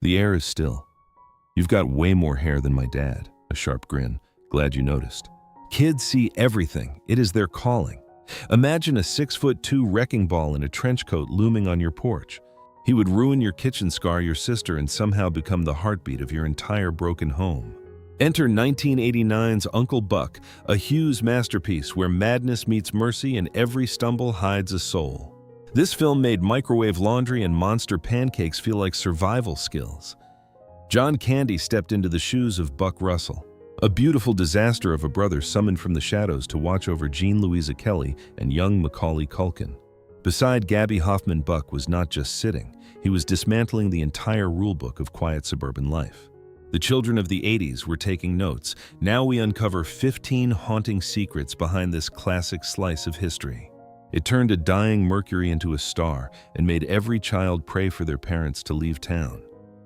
The air is still. You've got way more hair than my dad. A sharp grin. Glad you noticed. Kids see everything. It is their calling. Imagine a 6'2" wrecking ball in a trench coat looming on your porch. He would ruin your kitchen, scar your sister, and somehow become the heartbeat of your entire broken home. Enter 1989's Uncle Buck, a Hughes masterpiece where madness meets mercy and every stumble hides a soul. This film made microwave laundry and monster pancakes feel like survival skills. John Candy stepped into the shoes of Buck Russell, a beautiful disaster of a brother summoned from the shadows to watch over Jean Louisa Kelly and young Macaulay Culkin. Beside Gabby Hoffman, Buck was not just sitting, he was dismantling the entire rulebook of quiet suburban life. The children of the 80s were taking notes. Now we uncover 15 haunting secrets behind this classic slice of history. It turned a dying Mercury into a star and made every child pray for their parents to leave town.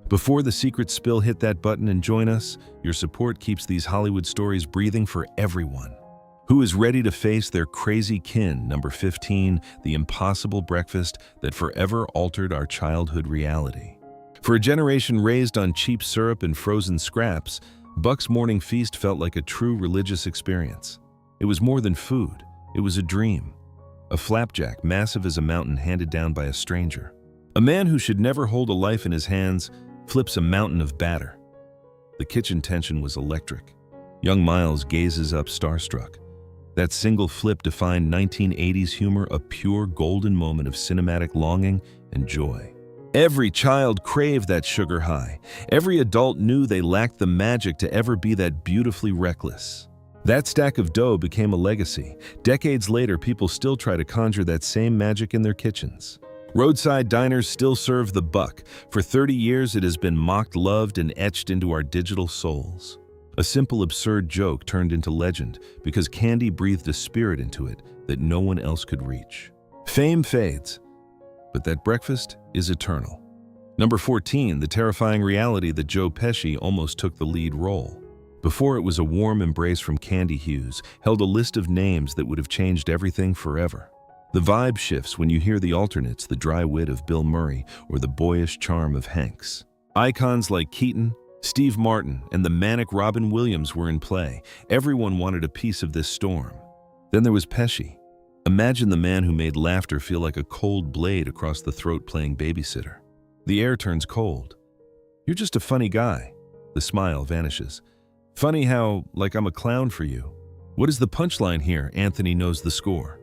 Before the secret spill, hit that button and join us. Your support keeps these Hollywood stories breathing for everyone. Who is ready to face their crazy kin? Number 15, the impossible breakfast that forever altered our childhood reality. For a generation raised on cheap syrup and frozen scraps, Buck's morning feast felt like a true religious experience. It was more than food, it was a dream. A flapjack massive as a mountain handed down by a stranger. A man who should never hold a life in his hands flips a mountain of batter. The kitchen tension was electric. Young Miles gazes up starstruck. That single flip defined 1980s humor, a pure golden moment of cinematic longing and joy. Every child craved that sugar high. Every adult knew they lacked the magic to ever be that beautifully reckless. That stack of dough became a legacy. Decades later, people still try to conjure that same magic in their kitchens. Roadside diners still serve the buck. For 30 years, it has been mocked, loved, and etched into our digital souls. A simple, absurd joke turned into legend because Candy breathed a spirit into it that no one else could reach. Fame fades, but that breakfast is eternal. Number 14, the terrifying reality that Joe Pesci almost took the lead role. Before it was a warm embrace from Candy, Hughes held a list of names that would have changed everything forever. The vibe shifts when you hear the alternates, the dry wit of Bill Murray or the boyish charm of Hanks. Icons like Keaton, Steve Martin, and the manic Robin Williams were in play. Everyone wanted a piece of this storm. Then there was Pesci. Imagine the man who made laughter feel like a cold blade across the throat playing babysitter. The air turns cold. You're just a funny guy. The smile vanishes. Funny how, like I'm a clown for you. What is the punchline here? Anthony knows the score.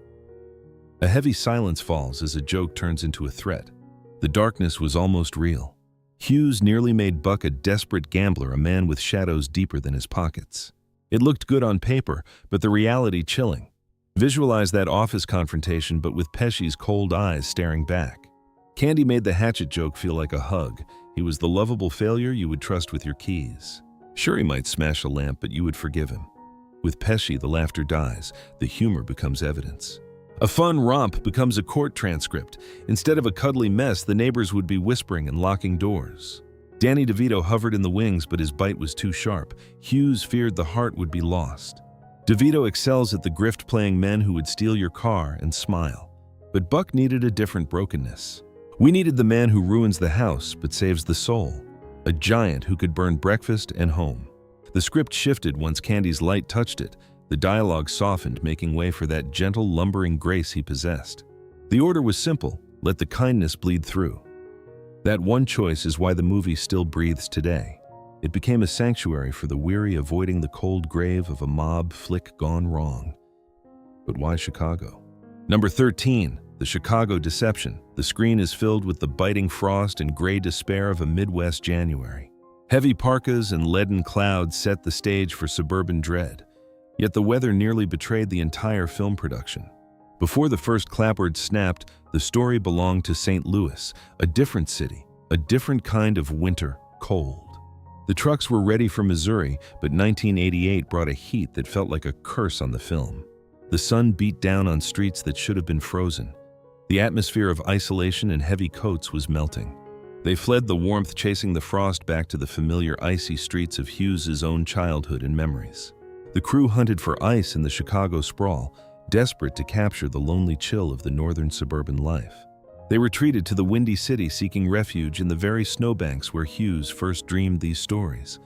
A heavy silence falls as a joke turns into a threat. The darkness was almost real. Hughes nearly made Buck a desperate gambler, a man with shadows deeper than his pockets. It looked good on paper, but the reality chilling. Visualize that office confrontation, but with Pesci's cold eyes staring back. Candy made the Hatchet joke feel like a hug. He was the lovable failure you would trust with your keys. Sure, he might smash a lamp, but you would forgive him. With Pesci, the laughter dies. The humor becomes evidence. A fun romp becomes a court transcript. Instead of a cuddly mess, the neighbors would be whispering and locking doors. Danny DeVito hovered in the wings, but his bite was too sharp. Hughes feared the heart would be lost. DeVito excels at the grift, playing men who would steal your car and smile. But Buck needed a different brokenness. We needed the man who ruins the house but saves the soul. A giant who could burn breakfast and home. The script shifted once Candy's light touched it. The dialogue softened, making way for that gentle, lumbering grace he possessed. The order was simple: let the kindness bleed through. That one choice is why the movie still breathes today. It became a sanctuary for the weary, avoiding the cold grave of a mob flick gone wrong. But why Chicago? Number 13, the Chicago Deception. The screen is filled with the biting frost and gray despair of a Midwest January. Heavy parkas and leaden clouds set the stage for suburban dread. Yet the weather nearly betrayed the entire film production. Before the first clapboard snapped, the story belonged to St. Louis, a different city, a different kind of winter cold. The trucks were ready for Missouri, but 1988 brought a heat that felt like a curse on the film. The sun beat down on streets that should have been frozen. The atmosphere of isolation and heavy coats was melting. They fled the warmth, chasing the frost back to the familiar icy streets of Hughes's own childhood and memories. The crew hunted for ice in the Chicago sprawl, desperate to capture the lonely chill of the northern suburban life. They retreated to the Windy City, seeking refuge in the very snowbanks where Hughes first dreamed these stories.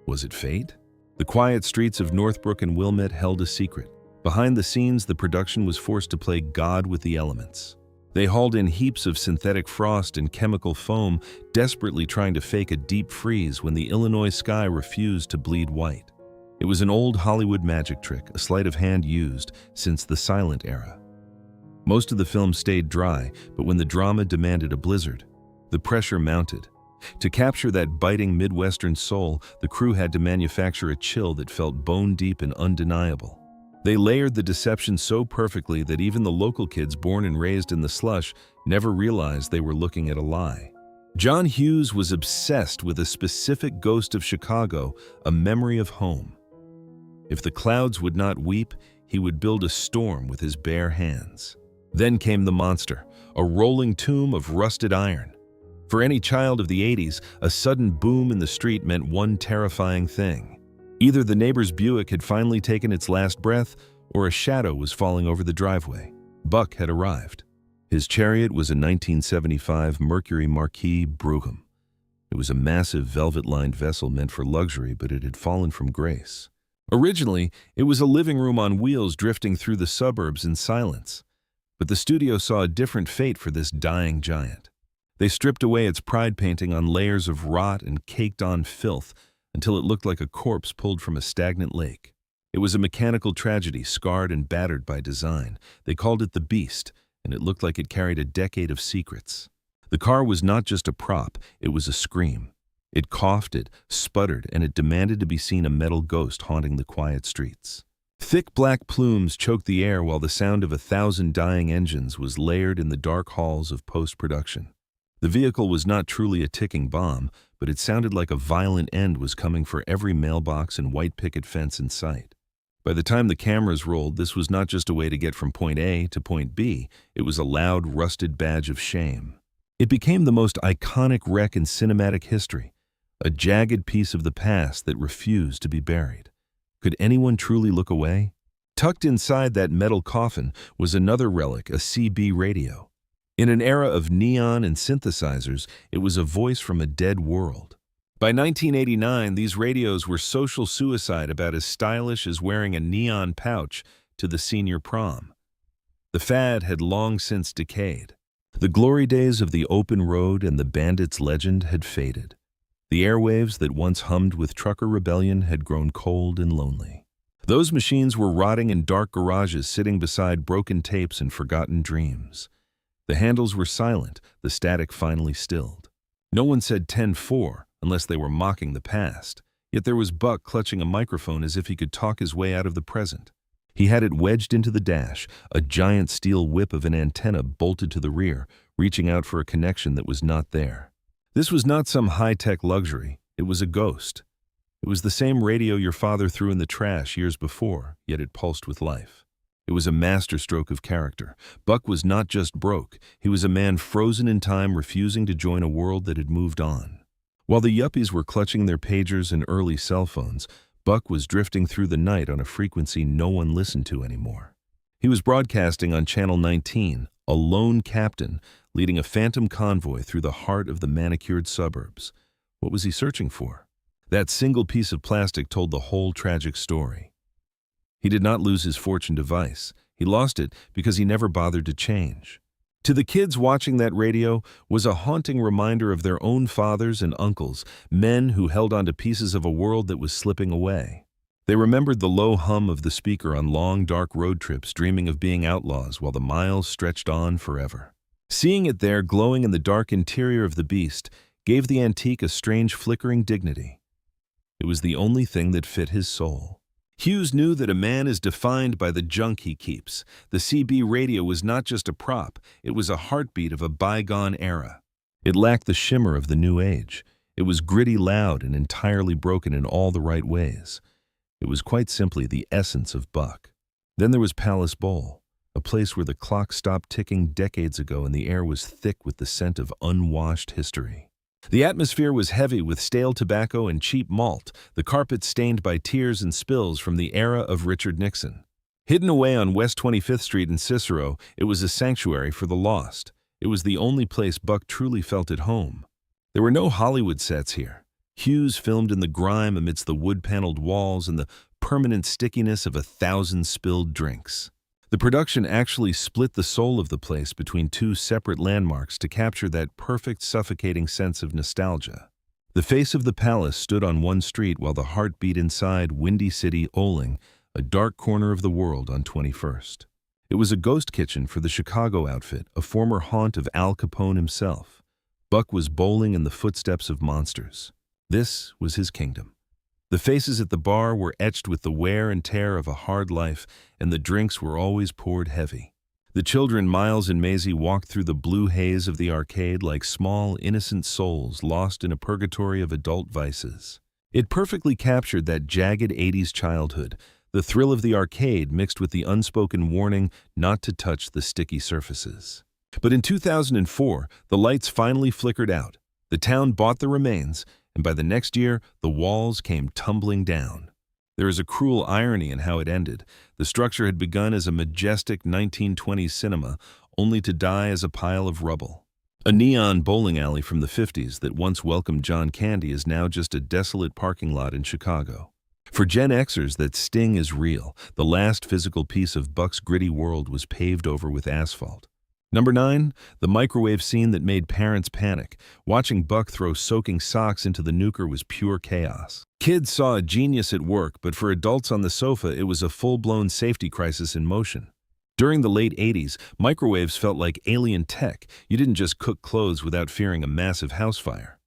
Was it fate? The quiet streets of Northbrook and Wilmette held a secret. Behind the scenes, the production was forced to play God with the elements. They hauled in heaps of synthetic frost and chemical foam, desperately trying to fake a deep freeze when the Illinois sky refused to bleed white. It was an old Hollywood magic trick, a sleight of hand used since the silent era. Most of the film stayed dry, but when the drama demanded a blizzard, the pressure mounted. To capture that biting Midwestern soul, the crew had to manufacture a chill that felt bone-deep and undeniable. They layered the deception so perfectly that even the local kids born and raised in the slush never realized they were looking at a lie. John Hughes was obsessed with a specific ghost of Chicago, a memory of home. If the clouds would not weep, he would build a storm with his bare hands. Then came the monster, a rolling tomb of rusted iron. For any child of the 80s, a sudden boom in the street meant one terrifying thing. Either the neighbor's Buick had finally taken its last breath, or a shadow was falling over the driveway. Buck had arrived. His chariot was a 1975 Mercury Marquis Brougham. It was a massive velvet-lined vessel meant for luxury, but it had fallen from grace. Originally, it was a living room on wheels drifting through the suburbs in silence. But the studio saw a different fate for this dying giant. They stripped away its pride painting on layers of rot and caked-on filth until it looked like a corpse pulled from a stagnant lake. It was a mechanical tragedy, scarred and battered by design. They called it the Beast, and it looked like it carried a decade of secrets. The car was not just a prop, it was a scream. It coughed, it sputtered, and it demanded to be seen, a metal ghost haunting the quiet streets. Thick black plumes choked the air while the sound of 1,000 dying engines was layered in the dark halls of post-production. The vehicle was not truly a ticking bomb, but it sounded like a violent end was coming for every mailbox and white picket fence in sight. By the time the cameras rolled, this was not just a way to get from point A to point B, it was a loud, rusted badge of shame. It became the most iconic wreck in cinematic history, a jagged piece of the past that refused to be buried. Could anyone truly look away? Tucked inside that metal coffin was another relic, a CB radio. In an era of neon and synthesizers, it was a voice from a dead world. By 1989, these radios were social suicide, about as stylish as wearing a neon pouch to the senior prom. The fad had long since decayed. The glory days of the open road and the bandit's legend had faded. The airwaves that once hummed with trucker rebellion had grown cold and lonely. Those machines were rotting in dark garages, sitting beside broken tapes and forgotten dreams. The handles were silent, the static finally stilled. No one said 10-4 unless they were mocking the past, yet there was Buck clutching a microphone as if he could talk his way out of the present. He had it wedged into the dash, a giant steel whip of an antenna bolted to the rear, reaching out for a connection that was not there. This was not some high-tech luxury, it was a ghost. It was the same radio your father threw in the trash years before, yet it pulsed with life. It was a masterstroke of character. Buck was not just broke, he was a man frozen in time, refusing to join a world that had moved on. While the yuppies were clutching their pagers and early cell phones, Buck was drifting through the night on a frequency no one listened to anymore. He was broadcasting on Channel 19, a lone captain, leading a phantom convoy through the heart of the manicured suburbs. What was he searching for? That single piece of plastic told the whole tragic story. He did not lose his fortune to vice. He lost it because he never bothered to change. To the kids watching that radio was a haunting reminder of their own fathers and uncles, men who held on to pieces of a world that was slipping away. They remembered the low hum of the speaker on long, dark road trips, dreaming of being outlaws while the miles stretched on forever. Seeing it there, glowing in the dark interior of the Beast, gave the antique a strange flickering dignity. It was the only thing that fit his soul. Hughes knew that a man is defined by the junk he keeps. The CB radio was not just a prop, it was a heartbeat of a bygone era. It lacked the shimmer of the new age. It was gritty, loud, and entirely broken in all the right ways. It was quite simply the essence of Buck. Then there was Palace Bowl, a place where the clock stopped ticking decades ago and the air was thick with the scent of unwashed history. The atmosphere was heavy with stale tobacco and cheap malt, the carpet stained by tears and spills from the era of Richard Nixon. Hidden away on West 25th Street in Cicero, it was a sanctuary for the lost. It was the only place Buck truly felt at home. There were no Hollywood sets here. Hughes filmed in the grime amidst the wood-paneled walls and the permanent stickiness of 1,000 spilled drinks. The production actually split the soul of the place between two separate landmarks to capture that perfect, suffocating sense of nostalgia. The face of the palace stood on one street while the heart beat inside Windy City, Oling, a dark corner of the world on 21st. It was a ghost kitchen for the Chicago outfit, a former haunt of Al Capone himself. Buck was bowling in the footsteps of monsters. This was his kingdom. The faces at the bar were etched with the wear and tear of a hard life, and the drinks were always poured heavy. The children Miles and Maisie walked through the blue haze of the arcade like small, innocent souls lost in a purgatory of adult vices. It perfectly captured that jagged 80s childhood, the thrill of the arcade mixed with the unspoken warning not to touch the sticky surfaces. But in 2004, the lights finally flickered out. The town bought the remains, and by the next year, the walls came tumbling down. There is a cruel irony in how it ended. The structure had begun as a majestic 1920s cinema, only to die as a pile of rubble. A neon bowling alley from the 50s that once welcomed John Candy is now just a desolate parking lot in Chicago. For Gen Xers, that sting is real. The last physical piece of Buck's gritty world was paved over with asphalt. Number 9, the microwave scene that made parents panic. Watching Buck throw soaking socks into the nuker was pure chaos. Kids saw a genius at work, but for adults on the sofa, it was a full-blown safety crisis in motion. During the late 80s, microwaves felt like alien tech. You didn't just cook clothes without fearing a massive house fire.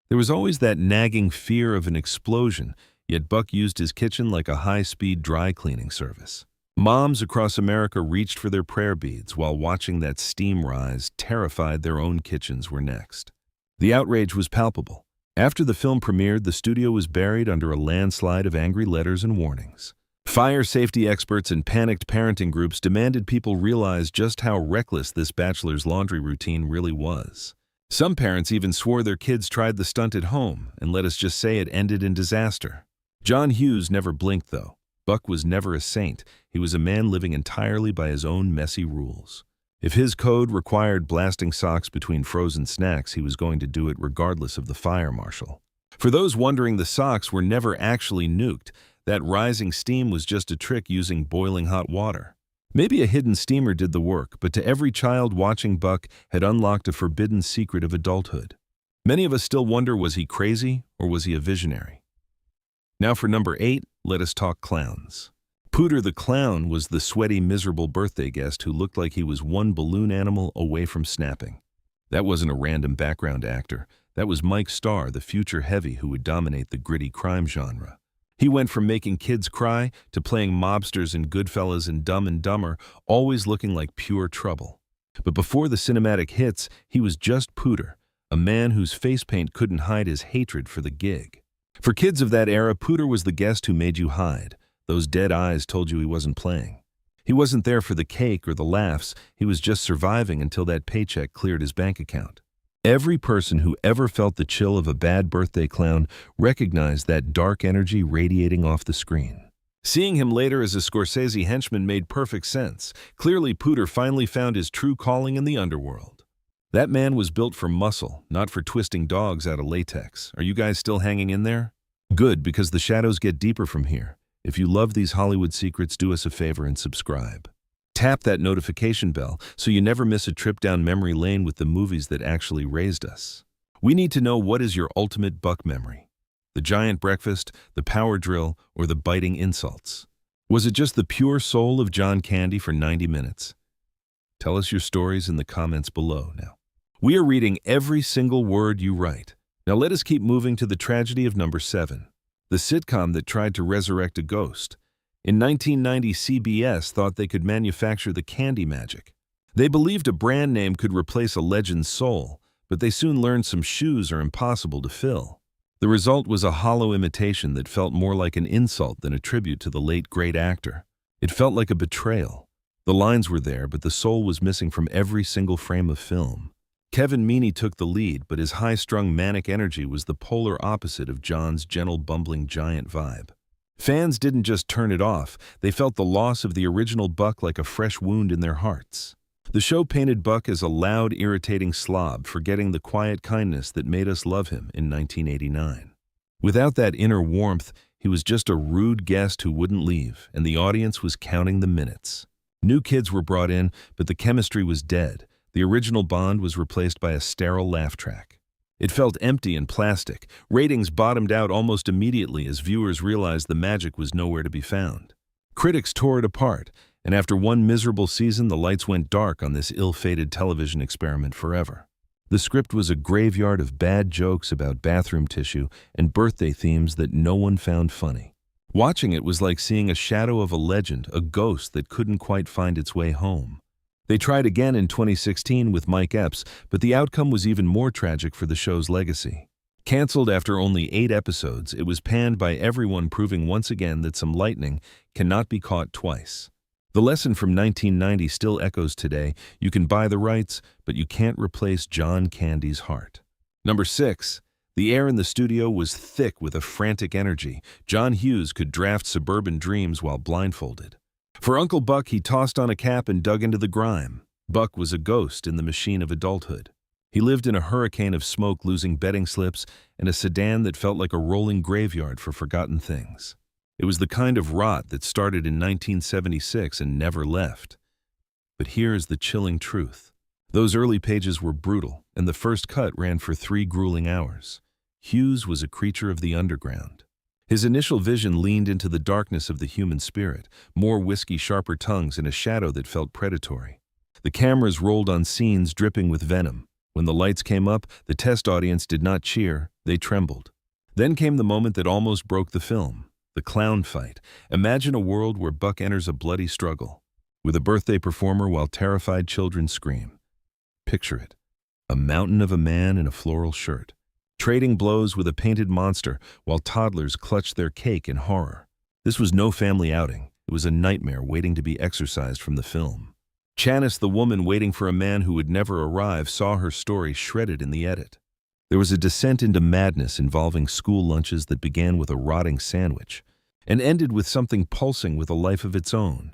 There was always that nagging fear of an explosion, yet Buck used his kitchen like a high-speed dry cleaning service. Moms across America reached for their prayer beads while watching that steam rise, terrified their own kitchens were next. The outrage was palpable. After the film premiered, the studio was buried under a landslide of angry letters and warnings. Fire safety experts and panicked parenting groups demanded people realize just how reckless this bachelor's laundry routine really was. Some parents even swore their kids tried the stunt at home, and let us just say it ended in disaster. John Hughes never blinked, though. Buck was never a saint. He was a man living entirely by his own messy rules. If his code required blasting socks between frozen snacks, he was going to do it regardless of the fire marshal. For those wondering, the socks were never actually nuked. That rising steam was just a trick using boiling hot water. Maybe a hidden steamer did the work, but to every child watching, Buck had unlocked a forbidden secret of adulthood. Many of us still wonder, was he crazy or was he a visionary? Now for number 8, let us talk clowns. Pooter the clown was the sweaty, miserable birthday guest who looked like he was one balloon animal away from snapping. That wasn't a random background actor. That was Starr, the future heavy who would dominate the gritty crime genre. He went from making kids cry to playing mobsters in Goodfellas and Dumb and Dumber, always looking like pure trouble. But before the cinematic hits, he was just Pooter, a man whose face paint couldn't hide his hatred for the gig. For kids of that era, Pooter was the guest who made you hide. Those dead eyes told you he wasn't playing. He wasn't there for the cake or the laughs. He was just surviving until that paycheck cleared his bank account. Every person who ever felt the chill of a bad birthday clown recognized that dark energy radiating off the screen. Seeing him later as a Scorsese henchman made perfect sense. Clearly, Pooter finally found his true calling in the underworld. That man was built for muscle, not for twisting dogs out of latex. Are you guys still hanging in there? Good, because the shadows get deeper from here. If you love these Hollywood secrets, do us a favor and subscribe. Tap that notification bell so you never miss a trip down memory lane with the movies that actually raised us. We need to know, what is your ultimate Buck memory? The giant breakfast, the power drill, or the biting insults? Was it just the pure soul of John Candy for 90 minutes? Tell us your stories in the comments below now. We are reading every single word you write. Now let us keep moving to the tragedy of number 7, the sitcom that tried to resurrect a ghost. In 1990, CBS thought they could manufacture the candy magic. They believed a brand name could replace a legend's soul, but they soon learned some shoes are impossible to fill. The result was a hollow imitation that felt more like an insult than a tribute to the late great actor. It felt like a betrayal. The lines were there, but the soul was missing from every single frame of film. Kevin Meaney took the lead, but his high-strung manic energy was the polar opposite of John's gentle, bumbling giant vibe. Fans didn't just turn it off, they felt the loss of the original Buck like a fresh wound in their hearts. The show painted Buck as a loud, irritating slob, forgetting the quiet kindness that made us love him in 1989. Without that inner warmth, he was just a rude guest who wouldn't leave, and the audience was counting the minutes. New kids were brought in, but the chemistry was dead. The original bond was replaced by a sterile laugh track. It felt empty and plastic. Ratings bottomed out almost immediately as viewers realized the magic was nowhere to be found. Critics tore it apart, and after one miserable season, the lights went dark on this ill-fated television experiment forever. The script was a graveyard of bad jokes about bathroom tissue and birthday themes that no one found funny. Watching it was like seeing a shadow of a legend, a ghost that couldn't quite find its way home. They tried again in 2016 with Mike Epps, but the outcome was even more tragic for the show's legacy. Canceled after only 8 episodes, it was panned by everyone, proving once again that some lightning cannot be caught twice. The lesson from 1990 still echoes today. You can buy the rights, but you can't replace John Candy's heart. Number 6. The air in the studio was thick with a frantic energy. John Hughes could draft suburban dreams while blindfolded. For Uncle Buck, he tossed on a cap and dug into the grime. Buck was a ghost in the machine of adulthood. He lived in a hurricane of smoke, losing betting slips, and a sedan that felt like a rolling graveyard for forgotten things. It was the kind of rot that started in 1976 and never left. But here is the chilling truth. Those early pages were brutal, and the first cut ran for 3 grueling hours. Hughes was a creature of the underground. His initial vision leaned into the darkness of the human spirit, more whiskey, sharper tongues, and a shadow that felt predatory. The cameras rolled on scenes dripping with venom. When the lights came up, the test audience did not cheer, they trembled. Then came the moment that almost broke the film, the clown fight. Imagine a world where Buck enters a bloody struggle, with a birthday performer while terrified children scream. Picture it, a mountain of a man in a floral shirt, trading blows with a painted monster while toddlers clutched their cake in horror. This was no family outing. It was a nightmare waiting to be exorcised from the film. Janice, the woman waiting for a man who would never arrive, saw her story shredded in the edit. There was a descent into madness involving school lunches that began with a rotting sandwich and ended with something pulsing with a life of its own.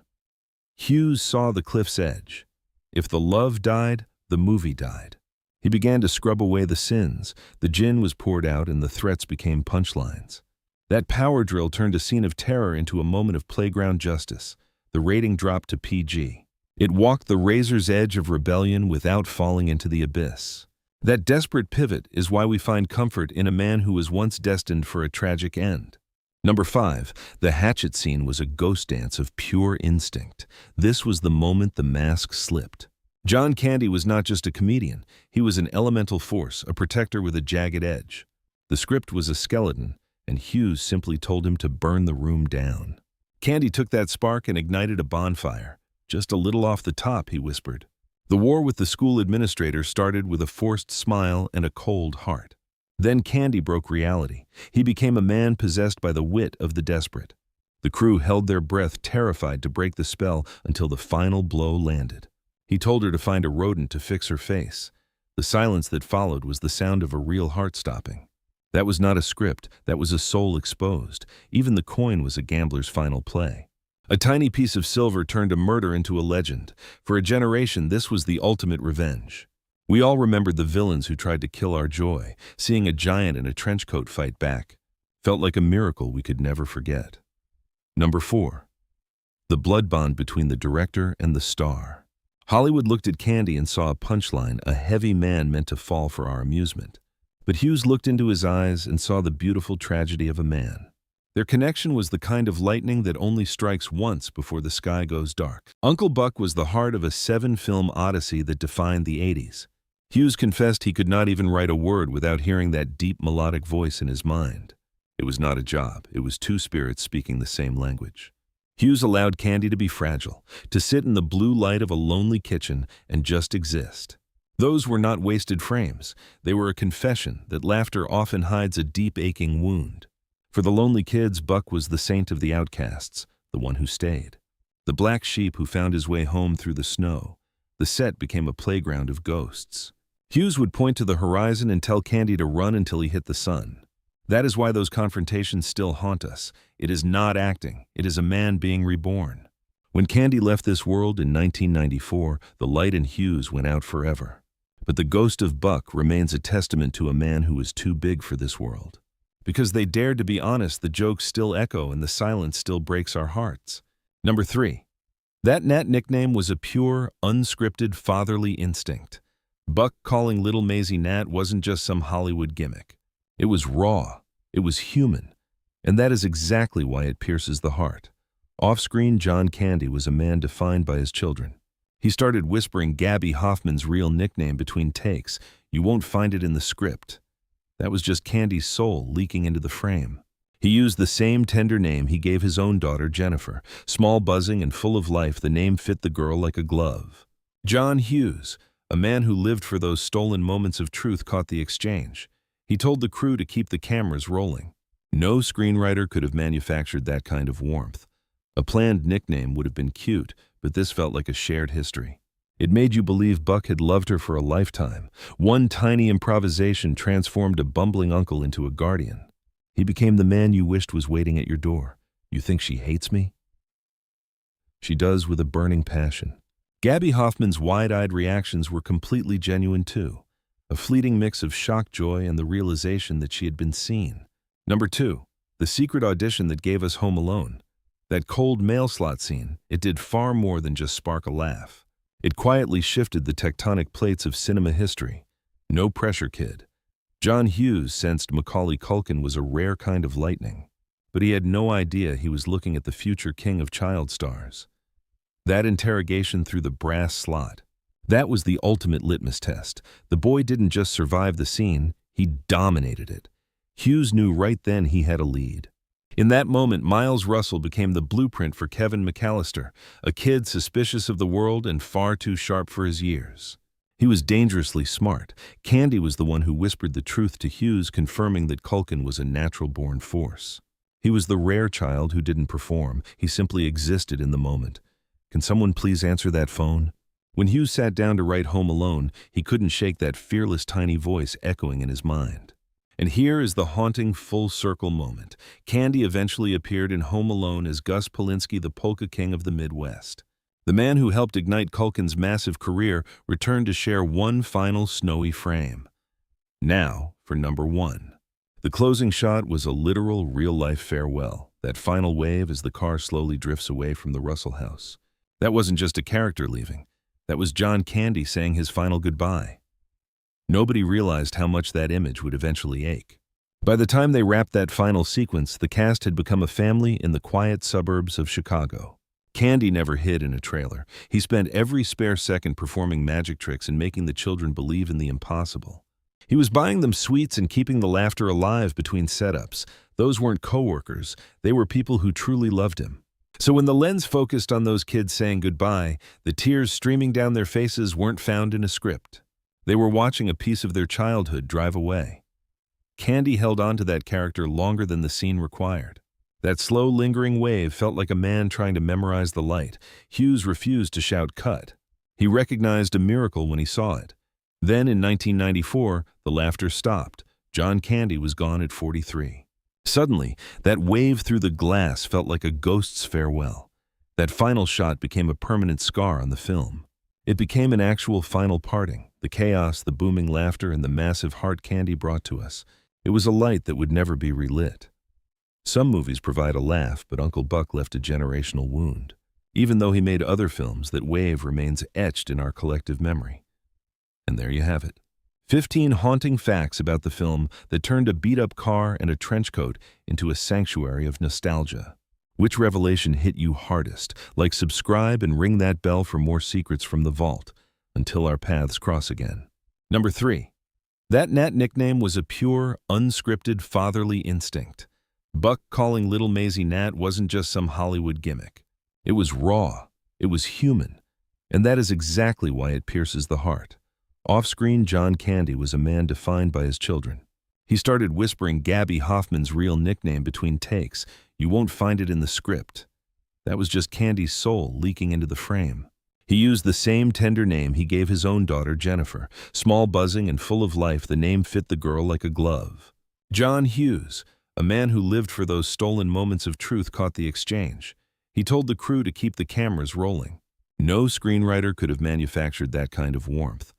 Hughes saw the cliff's edge. If the love died, the movie died. He began to scrub away the sins. The gin was poured out and the threats became punchlines. That power drill turned a scene of terror into a moment of playground justice. The rating dropped to PG. It walked the razor's edge of rebellion without falling into the abyss. That desperate pivot is why we find comfort in a man who was once destined for a tragic end. Number 5. The Hatchet scene was a ghost dance of pure instinct. This was the moment the mask slipped. John Candy was not just a comedian. He was an elemental force, a protector with a jagged edge. The script was a skeleton, and Hughes simply told him to burn the room down. Candy took that spark and ignited a bonfire. Just a little off the top, he whispered. The war with the school administrator started with a forced smile and a cold heart. Then Candy broke reality. He became a man possessed by the wit of the desperate. The crew held their breath, terrified to break the spell until the final blow landed. He told her to find a rodent to fix her face. The silence that followed was the sound of a real heart stopping. That was not a script, that was a soul exposed. Even the coin was a gambler's final play. A tiny piece of silver turned a murder into a legend. For a generation, this was the ultimate revenge. We all remembered the villains who tried to kill our joy. Seeing a giant in a trench coat fight back felt like a miracle we could never forget. Number 4. The blood bond between the director and the star. Hollywood looked at Candy and saw a punchline, a heavy man meant to fall for our amusement. But Hughes looked into his eyes and saw the beautiful tragedy of a man. Their connection was the kind of lightning that only strikes once before the sky goes dark. Uncle Buck was the heart of a 7-film odyssey that defined the 80s. Hughes confessed he could not even write a word without hearing that deep melodic voice in his mind. It was not a job, it was 2 spirits speaking the same language. Hughes allowed Candy to be fragile, to sit in the blue light of a lonely kitchen and just exist. Those were not wasted frames. They were a confession that laughter often hides a deep aching wound. For the lonely kids, Buck was the saint of the outcasts, the one who stayed. The black sheep who found his way home through the snow. The set became a playground of ghosts. Hughes would point to the horizon and tell Candy to run until he hit the sun. That is why those confrontations still haunt us. It is not acting. It is a man being reborn. When Candy left this world in 1994, the light in Hughes went out forever. But the ghost of Buck remains a testament to a man who was too big for this world. Because they dared to be honest, the jokes still echo and the silence still breaks our hearts. Number 3. That Nat nickname was a pure, unscripted fatherly instinct. Buck calling little Maisie Nat wasn't just some Hollywood gimmick. It was raw. It was human. And that is exactly why it pierces the heart. Off-screen, John Candy was a man defined by his children. He started whispering Gabby Hoffman's real nickname between takes. You won't find it in the script. That was just Candy's soul leaking into the frame. He used the same tender name he gave his own daughter, Jennifer. Small, buzzing, and full of life, the name fit the girl like a glove. John Hughes, a man who lived for those stolen moments of truth, caught the exchange. He told the crew to keep the cameras rolling. No screenwriter could have manufactured that kind of warmth. A planned nickname would have been cute, but this felt like a shared history. It made you believe Buck had loved her for a lifetime. One tiny improvisation transformed a bumbling uncle into a guardian. He became the man you wished was waiting at your door. You think she hates me? She does, with a burning passion. Gabby Hoffman's wide-eyed reactions were completely genuine too. A fleeting mix of shock, joy, and the realization that she had been seen. Number 2. The secret audition that gave us Home Alone. That cold mail slot scene, it did far more than just spark a laugh. It quietly shifted the tectonic plates of cinema history. No pressure, kid. John Hughes sensed Macaulay Culkin was a rare kind of lightning, but he had no idea he was looking at the future king of child stars. That interrogation through the brass slot, that was the ultimate litmus test. The boy didn't just survive the scene, he dominated it. Hughes knew right then he had a lead. In that moment, Miles Russell became the blueprint for Kevin McAllister, a kid suspicious of the world and far too sharp for his years. He was dangerously smart. Candy was the one who whispered the truth to Hughes, confirming that Culkin was a natural-born force. He was the rare child who didn't perform. He simply existed in the moment. Can someone please answer that phone? When Hughes sat down to write Home Alone, he couldn't shake that fearless tiny voice echoing in his mind. And here is the haunting full-circle moment. Candy eventually appeared in Home Alone as Gus Polinski, the polka king of the Midwest. The man who helped ignite Culkin's massive career returned to share one final snowy frame. Now for number 1. The closing shot was a literal, real-life farewell. That final wave as the car slowly drifts away from the Russell house. That wasn't just a character leaving. That was John Candy saying his final goodbye. Nobody realized how much that image would eventually ache. By the time they wrapped that final sequence, the cast had become a family in the quiet suburbs of Chicago. Candy never hid in a trailer. He spent every spare second performing magic tricks and making the children believe in the impossible. He was buying them sweets and keeping the laughter alive between setups. Those weren't coworkers. They were people who truly loved him. So when the lens focused on those kids saying goodbye, the tears streaming down their faces weren't found in a script. They were watching a piece of their childhood drive away. Candy held on to that character longer than the scene required. That slow, lingering wave felt like a man trying to memorize the light. Hughes refused to shout cut. He recognized a miracle when he saw it. Then in 1994, the laughter stopped. John Candy was gone at 43. Suddenly, that wave through the glass felt like a ghost's farewell. That final shot became a permanent scar on the film. It became an actual final parting. The chaos, the booming laughter, and the massive heart Candy brought to us. It was a light that would never be relit. Some movies provide a laugh, but Uncle Buck left a generational wound. Even though he made other films, that wave remains etched in our collective memory. And there you have it. 15 haunting facts about the film that turned a beat-up car and a trench coat into a sanctuary of nostalgia. Which revelation hit you hardest? Like, subscribe, and ring that bell for more secrets from the vault, until our paths cross again. Number 3. That Nat nickname was a pure, unscripted fatherly instinct. Buck calling little Maisie Nat wasn't just some Hollywood gimmick. It was raw. It was human. And that is exactly why it pierces the heart. Off-screen, John Candy was a man defined by his children. He started whispering Gabby Hoffman's real nickname between takes. You won't find it in the script. That was just Candy's soul leaking into the frame. He used the same tender name he gave his own daughter, Jennifer. Small, buzzing, and full of life, the name fit the girl like a glove. John Hughes, a man who lived for those stolen moments of truth, caught the exchange. He told the crew to keep the cameras rolling. No screenwriter could have manufactured that kind of warmth.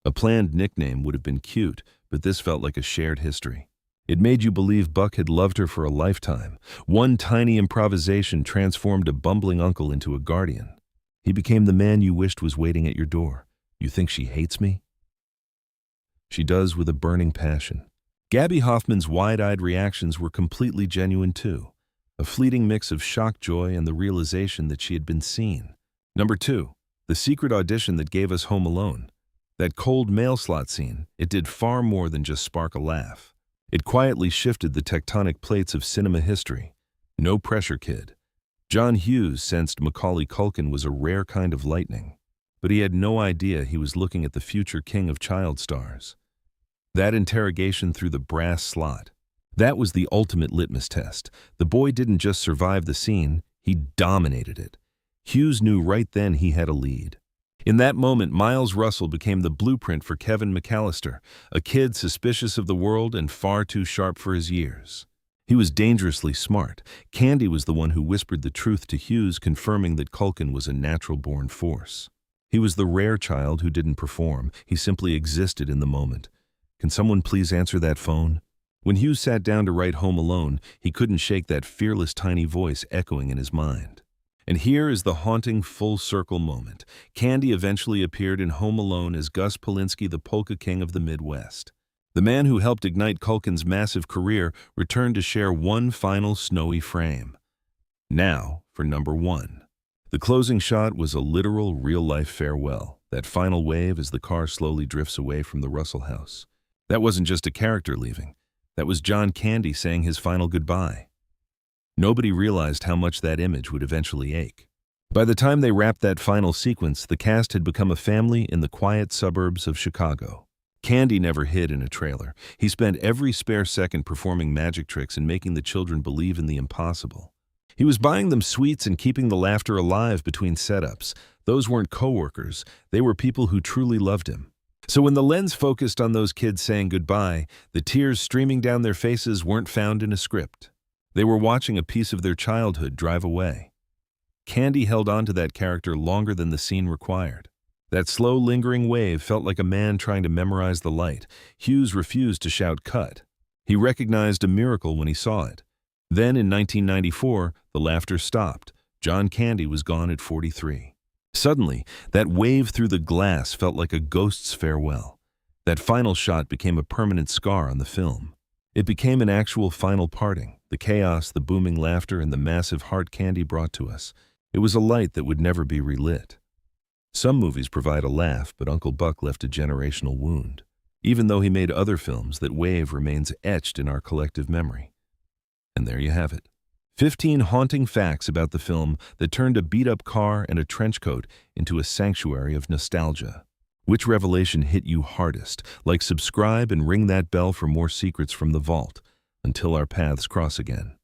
A planned nickname would have been cute, but this felt like a shared history. It made you believe Buck had loved her for a lifetime. One tiny improvisation transformed a bumbling uncle into a guardian. He became the man you wished was waiting at your door. You think she hates me? She does, with a burning passion. Gabby Hoffman's wide-eyed reactions were completely genuine too. A fleeting mix of shock, joy, and the realization that she had been seen. Number 2, the secret audition that gave us Home Alone. That cold mail slot scene, it did far more than just spark a laugh. It quietly shifted the tectonic plates of cinema history. No pressure, kid. John Hughes sensed Macaulay Culkin was a rare kind of lightning, but he had no idea he was looking at the future king of child stars. That interrogation through the brass slot, that was the ultimate litmus test. The boy didn't just survive the scene, he dominated it. Hughes knew right then he had a lead. In that moment, Miles Russell became the blueprint for Kevin McAllister, a kid suspicious of the world and far too sharp for his years. He was dangerously smart. Candy was the one who whispered the truth to Hughes, confirming that Culkin was a natural-born force. He was the rare child who didn't perform. He simply existed in the moment. Can someone please answer that phone? When Hughes sat down to write Home Alone, he couldn't shake that fearless tiny voice echoing in his mind. And here is the haunting full-circle moment. Candy eventually appeared in Home Alone as Gus Polinski, the polka king of the Midwest. The man who helped ignite Culkin's massive career returned to share one final snowy frame. Now, for number 1. The closing shot was a literal, real-life farewell. That final wave as the car slowly drifts away from the Russell house. That wasn't just a character leaving. That was John Candy saying his final goodbye. Nobody realized how much that image would eventually ache. By the time they wrapped that final sequence, the cast had become a family in the quiet suburbs of Chicago. Candy never hid in a trailer. He spent every spare second performing magic tricks and making the children believe in the impossible. He was buying them sweets and keeping the laughter alive between setups. Those weren't coworkers. They were people who truly loved him. So when the lens focused on those kids saying goodbye, the tears streaming down their faces weren't found in a script. They were watching a piece of their childhood drive away. Candy held on to that character longer than the scene required. That slow, lingering wave felt like a man trying to memorize the light. Hughes refused to shout cut. He recognized a miracle when he saw it. Then, in 1994, the laughter stopped. John Candy was gone at 43. Suddenly, that wave through the glass felt like a ghost's farewell. That final shot became a permanent scar on the film. It became an actual final parting. The chaos, the booming laughter, and the massive heart Candy brought to us. It was a light that would never be relit. Some movies provide a laugh, but Uncle Buck left a generational wound. Even though he made other films, that wave remains etched in our collective memory. And there you have it. 15 haunting facts about the film that turned a beat-up car and a trench coat into a sanctuary of nostalgia. Which revelation hit you hardest? Like, subscribe, and ring that bell for more secrets from the vault. Until our paths cross again.